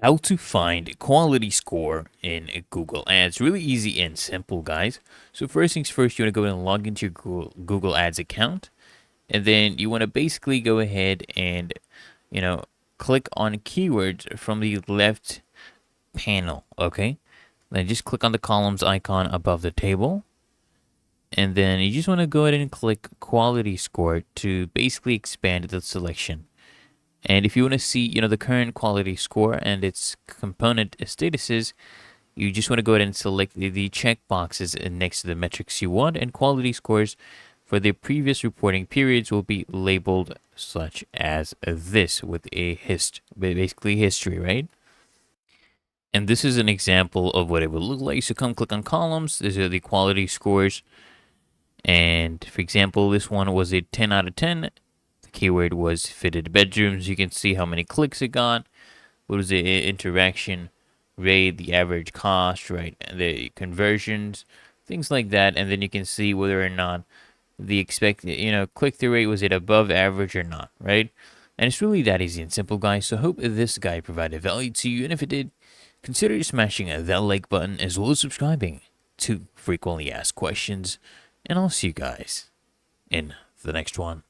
How to find quality score in Google Ads. Really easy and simple, guys. So first things first, you want to go and log into your Google Ads account, and then you want to basically go ahead and you know click on keywords from the left panel. Okay, then just click on the columns icon above the table, and then you just want to go ahead and click quality score to basically expand the selection. And if you want to see, the current quality score and its component statuses, you just want to go ahead and select the check boxes next to the metrics you want, and quality scores for the previous reporting periods will be labeled such as this with a basically history, right? And this is an example of what it would look like. So come click on columns. These are the quality scores. And for example, this one was a 10 out of 10. The keyword was fitted bedrooms. You can see how many clicks it got. What was the interaction rate, the average cost, right? And the conversions, things like that. And then you can see whether or not the expected, click-through rate, was it above average or not, right? And it's really that easy and simple, guys. So I hope this guide provided value to you. And if it did, consider smashing that like button as well as subscribing to frequently asked questions. And I'll see you guys in the next one.